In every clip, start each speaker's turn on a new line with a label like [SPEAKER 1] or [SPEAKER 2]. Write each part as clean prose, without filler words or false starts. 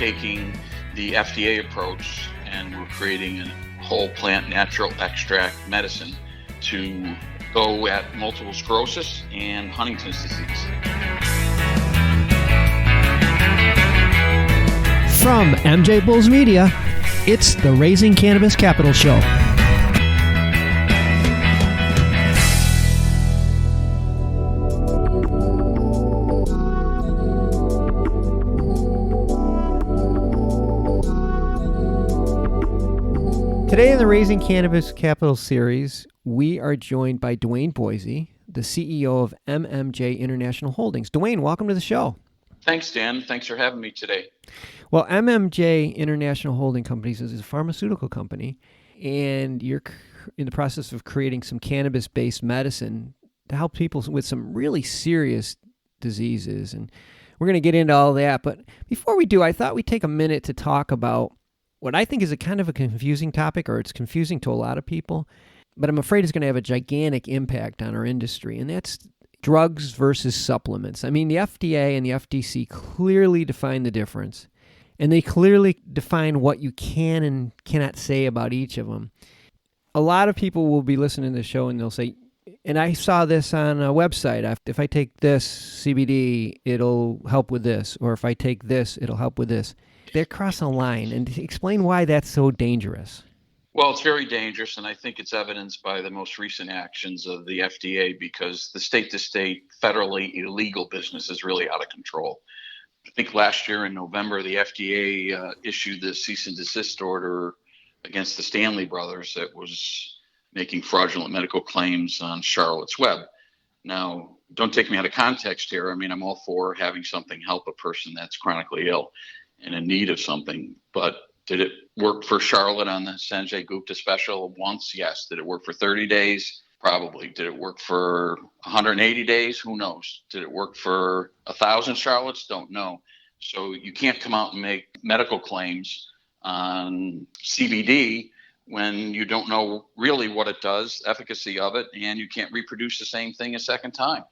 [SPEAKER 1] taking the FDA approach and we're creating a whole plant natural extract medicine to go at multiple sclerosis and Huntington's disease.
[SPEAKER 2] From MJBulls Media, it's the Raising Cannabis Capital Show. Today in the Raising Cannabis Capital series, we are joined by Duane Boise, the CEO of MMJ International Holdings. Duane, welcome to the show.
[SPEAKER 1] Thanks, Dan. Thanks for having me today.
[SPEAKER 2] Well, MMJ International Holding Companies is a pharmaceutical company, and you're in the process of creating some cannabis-based medicine to help people with some really serious diseases. And we're going to get into all that. But before we do, I thought we'd take a minute to talk about what I think is a kind of a confusing topic, or it's confusing to a lot of people, but I'm afraid it's going to have a gigantic impact on our industry, and that's drugs versus supplements. I mean, the FDA and the FTC clearly define the difference, and they clearly define what you can and cannot say about each of them. A lot of people will be listening to the show, and they'll say, and I saw this on a website, if I take this CBD, it'll help with this, or if I take this, it'll help with this. They're crossing a line, and explain why that's so dangerous.
[SPEAKER 1] Well, it's very dangerous, and I think it's evidenced by the most recent actions of the FDA because the state-to-state, federally illegal business is really out of control. I think last year in November, the FDA issued the cease and desist order against the Stanley brothers that was making fraudulent medical claims on Charlotte's Web. Now, don't take me out of context here. I mean, I'm all for having something help a person that's chronically ill and in need of something, but did it work for Charlotte on the Sanjay Gupta special once? Yes. Did it work for 30 days? Probably. Did it work for 180 days? Who knows? Did it work for 1,000 Charlottes? Don't know. So you can't come out and make medical claims on CBD when you don't know really what it does, efficacy of it, and you can't reproduce the same thing a second time.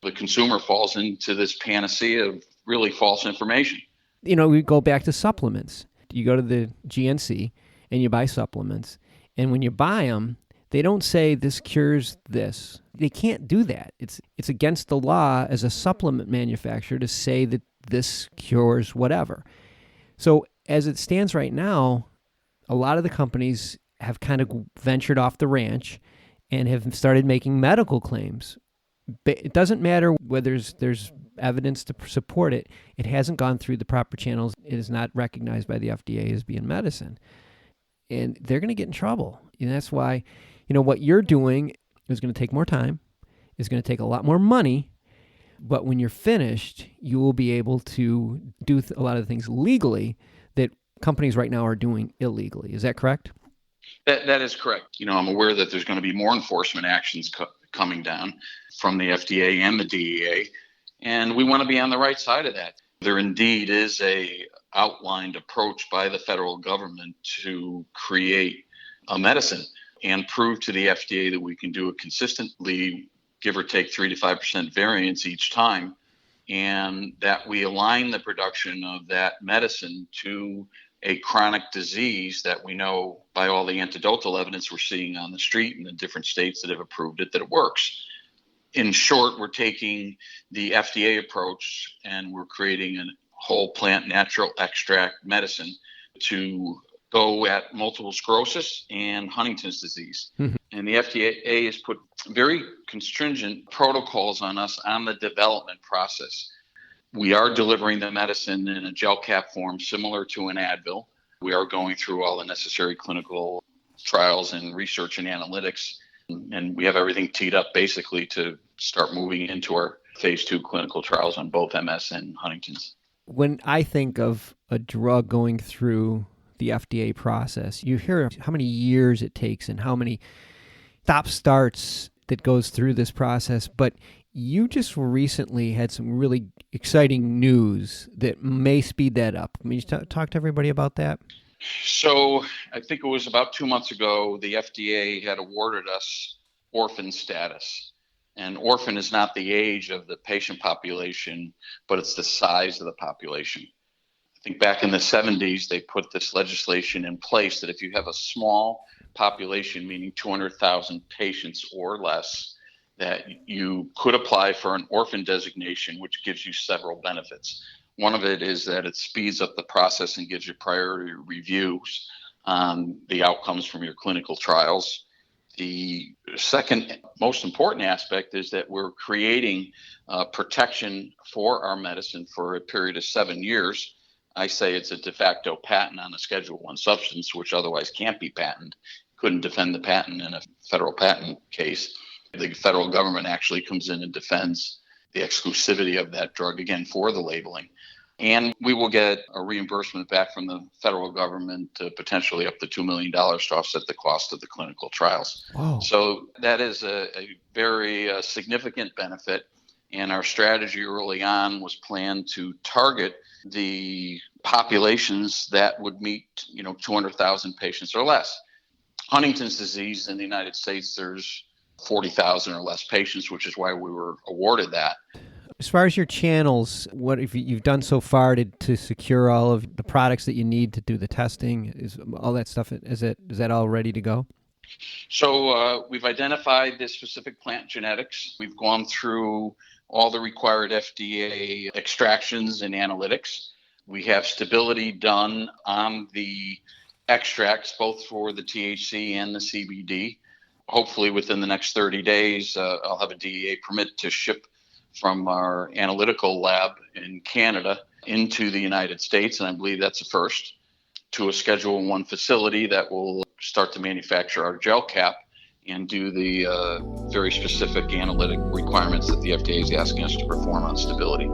[SPEAKER 1] The consumer falls into this panacea of really false information.
[SPEAKER 2] You know, we go back to supplements. You go to the GNC and you buy supplements. And when you buy them, they don't say this cures this. They can't do that. It's against the law as a supplement manufacturer to say that this cures whatever. So as it stands right now, a lot of the companies have kind of ventured off the ranch and have started making medical claims. It doesn't matter whether there's evidence to support it. It hasn't gone through the proper channels. It is not recognized by the FDA as being medicine. And they're going to get in trouble. And that's why, what you're doing is going to take more time. It's going to take a lot more money. But when you're finished, you will be able to do a lot of the things legally that companies right now are doing illegally. Is that correct?
[SPEAKER 1] That is correct. I'm aware that there's going to be more enforcement actions coming down from the FDA and the DEA. And we want to be on the right side of that. There indeed is a outlined approach by the federal government to create a medicine and prove to the FDA that we can do it consistently, give or take 3 to 5% variance each time, and that we align the production of that medicine to a chronic disease that we know by all the anecdotal evidence we're seeing on the street in the different states that have approved it, that it works. In short, we're taking the FDA approach and we're creating a whole plant natural extract medicine to go at multiple sclerosis and Huntington's disease. Mm-hmm. And the FDA has put very stringent protocols on us on the development process. We are delivering the medicine in a gel cap form similar to an Advil. We are going through all the necessary clinical trials and research and analytics. And we have everything teed up basically to start moving into our phase 2 clinical trials on both MS and Huntington's.
[SPEAKER 2] When I think of a drug going through the FDA process, you hear how many years it takes and how many stop starts that goes through this process. But you just recently had some really exciting news that may speed that up. Can you talk to everybody about that?
[SPEAKER 1] So I think it was about 2 months ago, the FDA had awarded us orphan status. And orphan is not the age of the patient population, but it's the size of the population. think back in the 70s, they put this legislation in place that if you have a small population, meaning 200,000 patients or less, that you could apply for an orphan designation, which gives you several benefits. One of it is that it speeds up the process and gives you priority reviews on the outcomes from your clinical trials. The second most important aspect is that we're creating protection for our medicine for a period of 7 years. I say it's a de facto patent on a Schedule I substance, which otherwise can't be patented. Couldn't defend the patent in a federal patent case. The federal government actually comes in and defends the exclusivity of that drug, again, for the labeling. And we will get a reimbursement back from the federal government, potentially up to $2 million to offset the cost of the clinical trials.
[SPEAKER 2] Wow.
[SPEAKER 1] So that is a very significant benefit. And our strategy early on was planned to target the populations that would meet, 200,000 patients or less. Huntington's disease in the United States, there's 40,000 or less patients, which is why we were awarded that.
[SPEAKER 2] As far as your channels, what have you've done so far to secure all of the products that you need to do the testing? Is all that stuff, is that all ready to go?
[SPEAKER 1] So we've identified the specific plant genetics. We've gone through all the required FDA extractions and analytics. We have stability done on the extracts, both for the THC and the CBD. Hopefully within the next 30 days, I'll have a DEA permit to ship from our analytical lab in Canada into the United States, and I believe that's a first, to a Schedule I facility that will start to manufacture our gel cap and do the very specific analytic requirements that the FDA is asking us to perform on stability.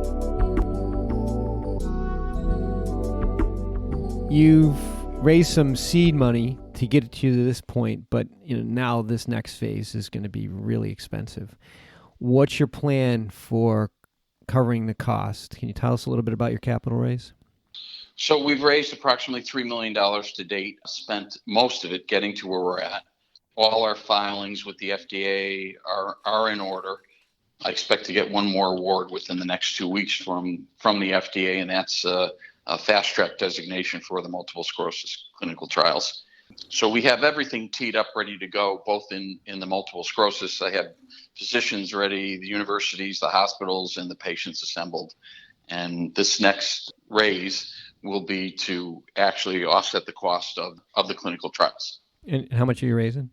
[SPEAKER 2] You've raised some seed money to get it to this point, but now this next phase is going to be really expensive. What's your plan for covering the cost? Can you tell us a little bit about your capital raise?
[SPEAKER 1] So we've raised approximately $3 million to date, spent most of it getting to where we're at. All our filings with the FDA are in order. I expect to get one more award within the next 2 weeks from the FDA, and that's a fast track designation for the multiple sclerosis clinical trials. So we have everything teed up, ready to go, both in the multiple sclerosis. I have physicians ready, the universities, the hospitals, and the patients assembled. And this next raise will be to actually offset the cost of the clinical trials.
[SPEAKER 2] And how much are you raising?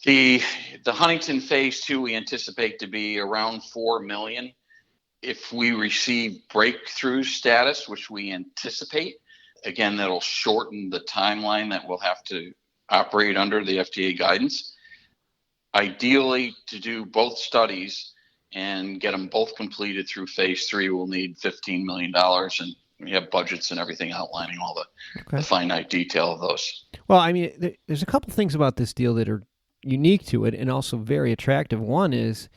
[SPEAKER 1] The Huntington phase 2 we anticipate to be around $4 million. If we receive breakthrough status, which we anticipate, again, that'll shorten the timeline that we'll have to operate under the FDA guidance. Ideally, to do both studies and get them both completed through phase 3, we'll need $15 million, and we have budgets and everything outlining all the finite detail of those.
[SPEAKER 2] Well, I mean, there's a couple things about this deal that are unique to it and also very attractive. One is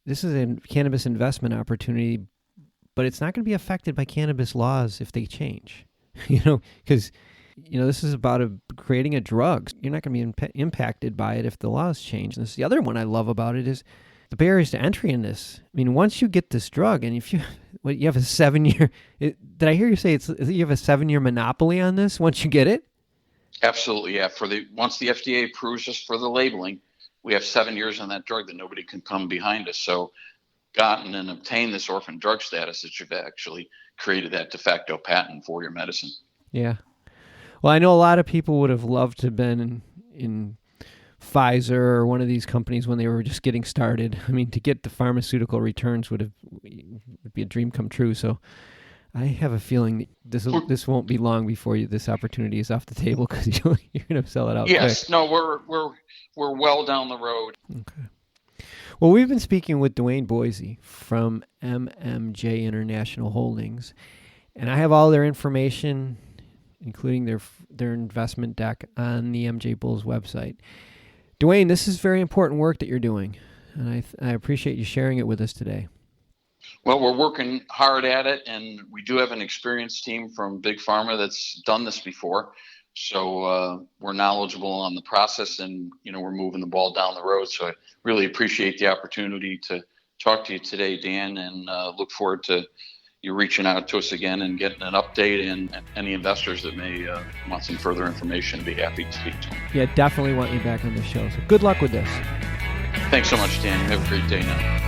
[SPEAKER 2] this is a cannabis investment opportunity, but it's not going to be affected by cannabis laws if they change. Because this is about creating a drug. You're not going to be impacted by it if the laws change. And this is the other one I love about it is the barriers to entry in this. I mean, once you get this drug, and if you have a 7-year, did I hear you say you have a 7-year monopoly on this once you get it?
[SPEAKER 1] Absolutely, yeah. Once the FDA approves us for the labeling, we have 7 years on that drug that nobody can come behind us. So gotten and obtained this orphan drug status, that you've actually created that de facto patent for your medicine. Yeah.
[SPEAKER 2] Well, I know a lot of people would have loved to have been in Pfizer or one of these companies when they were just getting started. I mean, to get the pharmaceutical returns would be a dream come true. So I have a feeling that this won't be long before this opportunity is off the table because you're going to sell it out.
[SPEAKER 1] Yes.
[SPEAKER 2] quick.
[SPEAKER 1] No, we're well down the road.
[SPEAKER 2] Okay. Well, we've been speaking with Duane Boise from MMJ International Holdings, and I have all their information, including their investment deck, on the MJBulls website. Duane, this is very important work that you're doing, and I appreciate you sharing it with us today.
[SPEAKER 1] Well, we're working hard at it, and we do have an experienced team from Big Pharma that's done this before. So we're knowledgeable on the process, and we're moving the ball down the road. So I really appreciate the opportunity to talk to you today, Dan, and look forward to you reaching out to us again and getting an update, and any investors that may want some further information, be happy to speak to them.
[SPEAKER 2] Yeah, definitely want you back on the show. So good luck with this.
[SPEAKER 1] Thanks so much, Dan. You have a great day now.